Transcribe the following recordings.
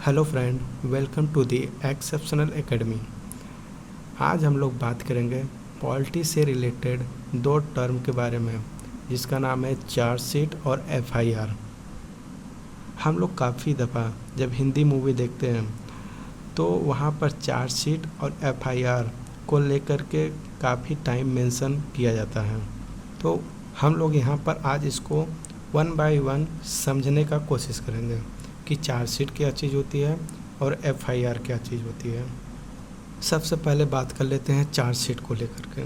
Hello friend, welcome to the exceptional academy. आज हम लोग बात करेंगे पॉलिटी से रिलेटेड दो टर्म के बारे में, जिसका नाम है चार्जशीट और एफआईआर। हम लोग काफ़ी दफ़ा जब हिंदी मूवी देखते हैं तो वहाँ पर चार्जशीट और एफआईआर को लेकर के काफ़ी टाइम मेंशन किया जाता है। तो हम लोग यहाँ पर आज इसको वन बाय वन समझने का कोशिश करेंगे कि चार्जशीट क्या चीज़ होती है और एफआईआर क्या चीज़ होती है। सबसे पहले बात कर लेते हैं चार्जशीट को लेकर के।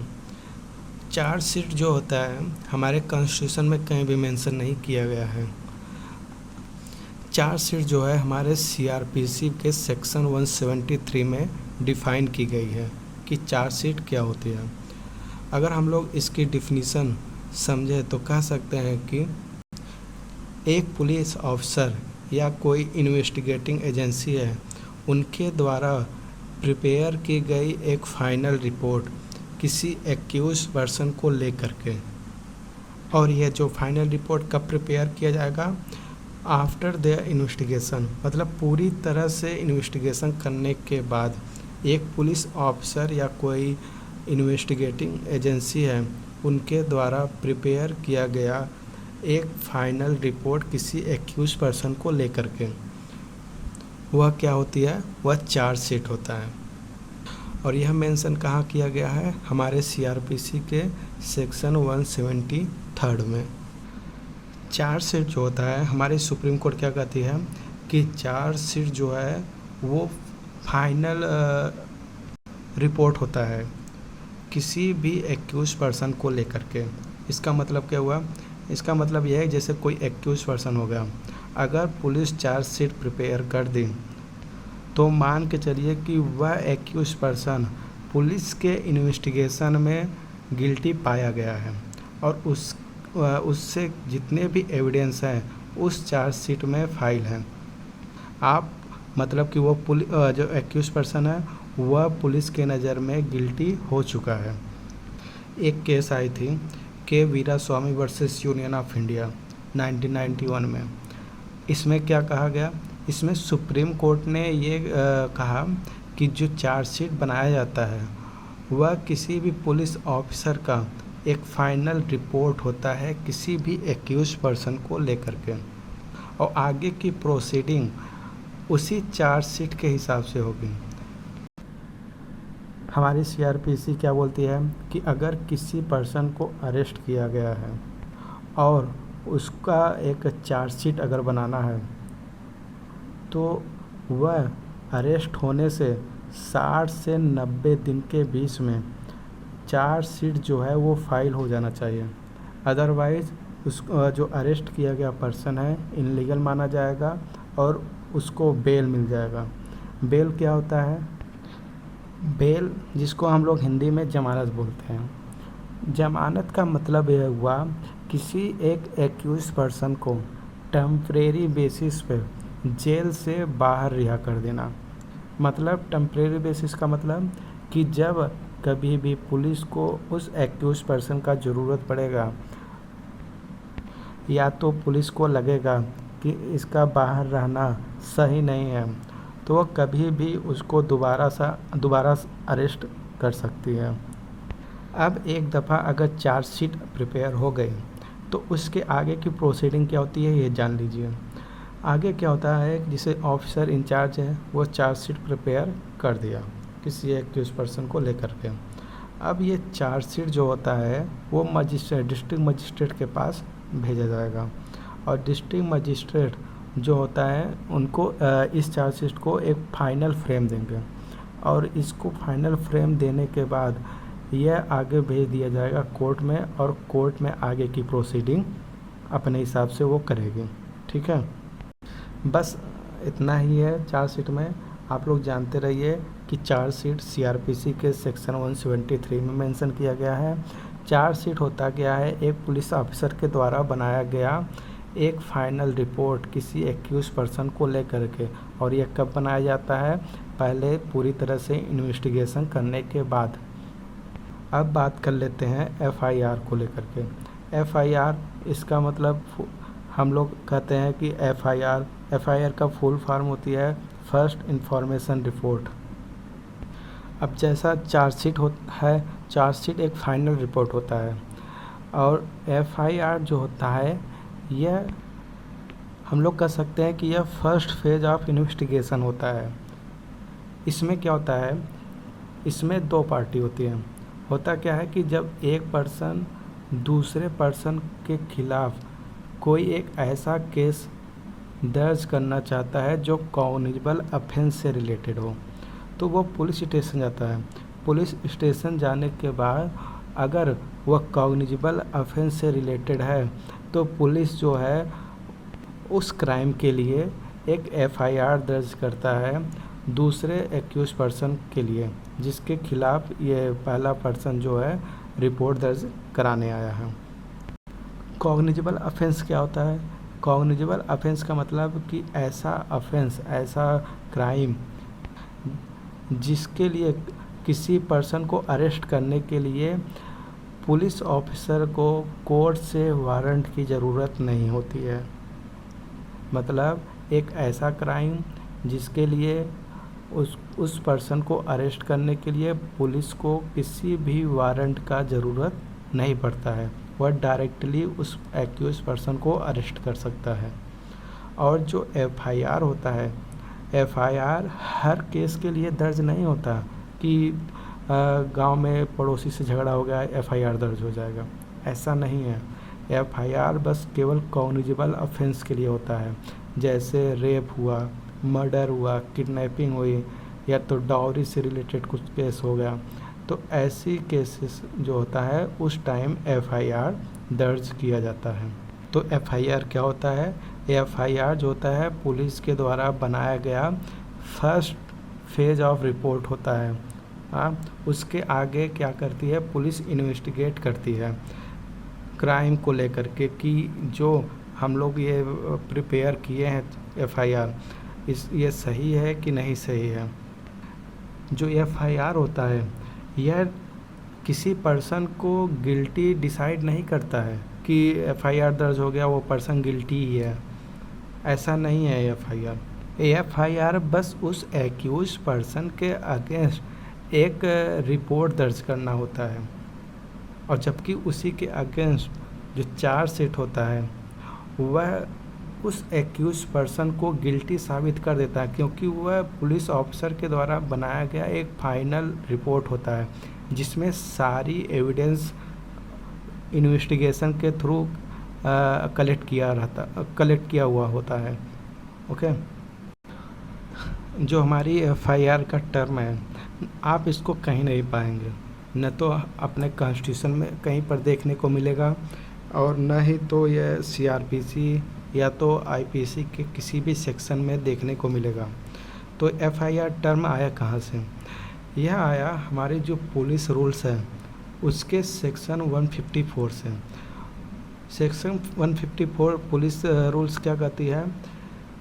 चार्जशीट जो होता है हमारे कॉन्स्टिट्यूशन में कहीं भी मेंशन नहीं किया गया है। चार्जशीट जो है हमारे सीआरपीसी के सेक्शन 173 में डिफ़ाइन की गई है कि चार्जशीट क्या होती है। अगर हम लोग इसकी डिफिनीसन समझे तो कह सकते हैं कि एक पुलिस ऑफिसर या कोई इन्वेस्टिगेटिंग एजेंसी है, उनके द्वारा प्रिपेयर की गई एक फ़ाइनल रिपोर्ट किसी एक्यूज पर्सन को लेकर के, और यह जो फाइनल रिपोर्ट कब प्रिपेयर किया जाएगा, आफ्टर द इन्वेस्टिगेशन, मतलब पूरी तरह से इन्वेस्टिगेशन करने के बाद एक पुलिस ऑफिसर या कोई इन्वेस्टिगेटिंग एजेंसी है उनके द्वारा प्रिपेयर किया गया एक फाइनल रिपोर्ट किसी एक्यूज पर्सन को लेकर के, वह क्या होती है, वह चार्जशीट होता है। और यह मेंशन कहाँ किया गया है, हमारे सीआरपीसी के सेक्शन 173 में। चार्जशीट जो होता है हमारी सुप्रीम कोर्ट क्या कहती है कि चार्जशीट जो है वो फाइनल रिपोर्ट होता है किसी भी एक्यूज पर्सन को लेकर के। इसका मतलब क्या हुआ, इसका मतलब यह है जैसे कोई एक्यूज पर्सन हो गया, अगर पुलिस चार्जशीट प्रिपेयर कर दी तो मान के चलिए कि वह एक्यूज पर्सन पुलिस के इन्वेस्टिगेशन में गिल्टी पाया गया है और उससे जितने भी एविडेंस हैं उस चार्जशीट में फाइल हैं। आप मतलब कि वो जो एक्यूज पर्सन है वह पुलिस के नज़र में गिल्टी हो चुका है। एक केस आई थी K Veeraswamy versus Union of India 1991 में। इसमें क्या कहा गया, इसमें सुप्रीम कोर्ट ने ये कहा कि जो चार्जशीट बनाया जाता है वह किसी भी पुलिस ऑफिसर का एक फाइनल रिपोर्ट होता है किसी भी एक्यूज पर्सन को लेकर के, और आगे की प्रोसीडिंग उसी चार्जशीट के हिसाब से होगी। हमारी सीआरपीसी क्या बोलती है कि अगर किसी पर्सन को अरेस्ट किया गया है और उसका एक चार्जशीट अगर बनाना है तो वह अरेस्ट होने से 60 से 90 दिन के बीच में चार्जशीट जो है वो फाइल हो जाना चाहिए। अदरवाइज़ उस जो अरेस्ट किया गया पर्सन है इनलीगल माना जाएगा और उसको बेल मिल जाएगा। बेल क्या होता है, बेल जिसको हम लोग हिंदी में जमानत बोलते हैं। जमानत का मतलब यह हुआ किसी एक एक्यूज पर्सन को टेम्परेरी बेसिस पे जेल से बाहर रिहा कर देना। मतलब टेम्परेरी बेसिस का मतलब कि जब कभी भी पुलिस को उस एक्यूज पर्सन का ज़रूरत पड़ेगा या तो पुलिस को लगेगा कि इसका बाहर रहना सही नहीं है तो वह कभी भी उसको दोबारा अरेस्ट कर सकती है। अब एक दफ़ा अगर चार्जशीट प्रिपेयर हो गई तो उसके आगे की प्रोसीडिंग क्या होती है ये जान लीजिए। आगे क्या होता है, जिसे ऑफिसर इंचार्ज है वो चार्जशीट प्रिपेयर कर दिया किसी एक्यूज पर्सन को लेकर के। अब ये चार्जशीट जो होता है वो डिस्ट्रिक्ट मजिस्ट्रेट के पास भेजा जाएगा, और डिस्ट्रिक्ट मजिस्ट्रेट जो होता है उनको इस चार्जशीट को एक फ़ाइनल फ्रेम देंगे, और इसको फाइनल फ्रेम देने के बाद यह आगे भेज दिया जाएगा कोर्ट में, और कोर्ट में आगे की प्रोसीडिंग अपने हिसाब से वो करेगी। ठीक है, बस इतना ही है चार्जशीट में। आप लोग जानते रहिए कि चार्जशीट सीआरपीसी के सेक्शन 173 में मेंशन किया गया है। चार्जशीट होता क्या है, एक पुलिस ऑफिसर के द्वारा बनाया गया एक फाइनल रिपोर्ट किसी एक्यूज पर्सन को लेकर के, और यह कब बनाया जाता है, पहले पूरी तरह से इन्वेस्टिगेशन करने के बाद। अब बात कर लेते हैं एफआईआर को लेकर के। एफआईआर इसका मतलब हम लोग कहते हैं कि एफआईआर एफआईआर का फुल फॉर्म होती है फर्स्ट इंफॉर्मेशन रिपोर्ट। अब जैसा चार्जशीट है, चार्जशीट एक फाइनल रिपोर्ट होता है, और एफआईआर जो होता है यह हम लोग कह सकते हैं कि यह फर्स्ट फेज ऑफ इन्वेस्टिगेशन होता है। इसमें क्या होता है, इसमें दो पार्टी होती हैं। होता क्या है कि जब एक पर्सन दूसरे पर्सन के खिलाफ कोई एक ऐसा केस दर्ज करना चाहता है जो कॉग्निजेबल ऑफेंस से रिलेटेड हो, तो वो पुलिस स्टेशन जाता है। पुलिस स्टेशन जाने के बाद अगर वह कॉग्निजेबल ऑफेंस से रिलेटेड है तो पुलिस जो है उस क्राइम के लिए एक एफआईआर दर्ज करता है दूसरे एक्यूज पर्सन के लिए, जिसके खिलाफ ये पहला पर्सन जो है रिपोर्ट दर्ज कराने आया है। कॉग्निजेबल ऑफेंस क्या होता है? कॉग्निजेबल ऑफेंस का मतलब कि ऐसा ऑफेंस, ऐसा क्राइम जिसके लिए किसी पर्सन को अरेस्ट करने के लिए पुलिस ऑफिसर को कोर्ट से वारंट की ज़रूरत नहीं होती है। मतलब एक ऐसा क्राइम जिसके लिए उस पर्सन को अरेस्ट करने के लिए पुलिस को किसी भी वारंट का ज़रूरत नहीं पड़ता है, वह डायरेक्टली उस एक्यूज पर्सन को अरेस्ट कर सकता है। और जो एफआईआर होता है, एफआईआर हर केस के लिए दर्ज नहीं होता कि गांव में पड़ोसी से झगड़ा हो गया एफआईआर दर्ज हो जाएगा, ऐसा नहीं है। एफआईआर बस केवल कॉग्निजेबल ऑफेंस के लिए होता है, जैसे रेप हुआ, मर्डर हुआ, किडनैपिंग हुई, या तो डाउरी से रिलेटेड कुछ केस हो गया, तो ऐसी केसेस जो होता है उस टाइम एफआईआर दर्ज किया जाता है। तो एफआईआर क्या होता है? एफआईआर जो होता है पुलिस के द्वारा बनाया गया फर्स्ट फेज ऑफ रिपोर्ट होता है। हाँ, उसके आगे क्या करती है पुलिस? इन्वेस्टिगेट करती है क्राइम को लेकर के कि जो हम लोग ये प्रिपेयर किए हैं एफआईआर, ये सही है कि नहीं सही है। जो एफआईआर होता है यह किसी पर्सन को गिल्टी डिसाइड नहीं करता है कि एफआईआर दर्ज हो गया वो पर्सन गिल्टी ही है, ऐसा नहीं है। एफआईआर बस उस एक्यूज पर्सन के अगेंस्ट एक रिपोर्ट दर्ज करना होता है, और जबकि उसी के अगेंस्ट जो चार्जशीट होता है वह उस एक्यूज पर्सन को गिल्टी साबित कर देता है, क्योंकि वह पुलिस ऑफिसर के द्वारा बनाया गया एक फाइनल रिपोर्ट होता है जिसमें सारी एविडेंस इन्वेस्टिगेशन के थ्रू कलेक्ट किया हुआ होता है। ओके, जो हमारी एफआईआर का टर्म है आप इसको कहीं नहीं पाएंगे, न तो अपने कॉन्स्टिट्यूशन में कहीं पर देखने को मिलेगा, और न ही तो यह सीआरपीसी या तो आईपीसी के किसी भी सेक्शन में देखने को मिलेगा। तो एफआईआर टर्म आया कहाँ से? यह आया हमारे जो पुलिस रूल्स हैं उसके सेक्शन 154 से। सेक्शन 154 पुलिस रूल्स क्या कहती है?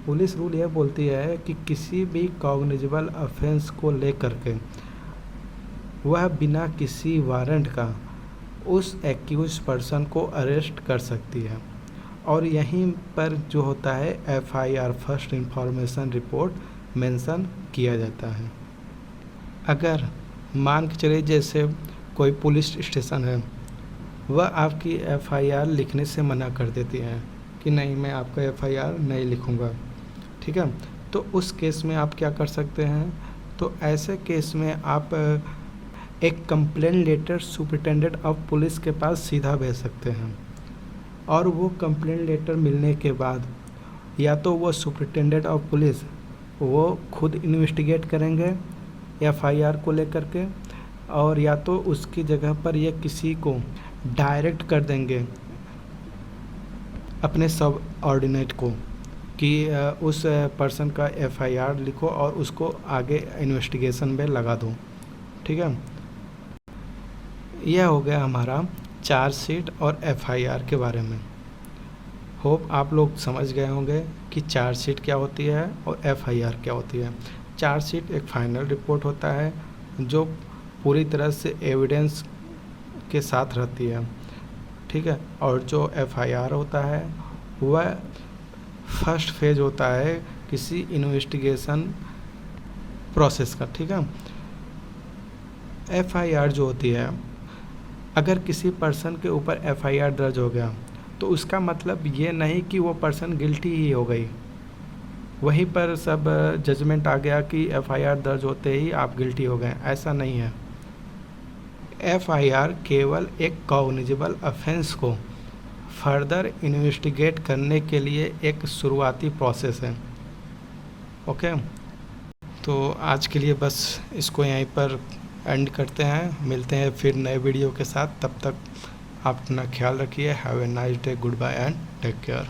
पुलिस रूल यह बोलती है कि किसी भी कॉग्निजेबल ऑफेंस को लेकर के वह बिना किसी वारंट का उस एक्यूज पर्सन को अरेस्ट कर सकती है, और यहीं पर जो होता है FIR first information report mention किया जाता है। अगर मान के चलिए जैसे कोई पुलिस स्टेशन है, वह आपकी एफआईआर लिखने से मना कर देती है कि नहीं मैं आपका एफआईआर नहीं लिखूंगा, ठीक है, तो उस केस में आप क्या कर सकते हैं? तो ऐसे केस में आप एक complaint letter superintendent of police के पास सीधा भेज सकते हैं, और वो कंप्लेंट लेटर मिलने के बाद या तो वो सुपरिटेंडेंट ऑफ पुलिस वो खुद इन्वेस्टिगेट करेंगे एफआईआर को लेकर के, और या तो उसकी जगह पर ये किसी को डायरेक्ट कर देंगे अपने सब ऑर्डिनेट को कि उस पर्सन का एफआईआर लिखो और उसको आगे इन्वेस्टिगेशन में लगा दो, ठीक है। यह हो गया हमारा चार्जशीट और एफआईआर के बारे में। होप आप लोग समझ गए होंगे कि चार्जशीट क्या होती है और एफआईआर क्या होती है। चार्जशीट एक फाइनल रिपोर्ट होता है जो पूरी तरह से एविडेंस के साथ रहती है, ठीक है, और जो एफआईआर होता है वह फर्स्ट फेज होता है किसी इन्वेस्टिगेशन प्रोसेस का, ठीक है। एफआईआर जो होती है, अगर किसी पर्सन के ऊपर एफआईआर दर्ज हो गया तो उसका मतलब ये नहीं कि वो पर्सन गिल्टी ही हो गई, वहीं पर सब जजमेंट आ गया कि एफआईआर दर्ज होते ही आप गिल्टी हो गए, ऐसा नहीं है। एफआईआर केवल एक कॉग्निजेबल ऑफेंस को फर्दर इन्वेस्टिगेट करने के लिए एक शुरुआती प्रोसेस है। ओके, तो आज के लिए बस इसको यहीं पर एंड करते हैं, मिलते हैं फिर नए वीडियो के साथ। तब तक आप अपना ख्याल रखिए। Have a nice day, good bye and take care.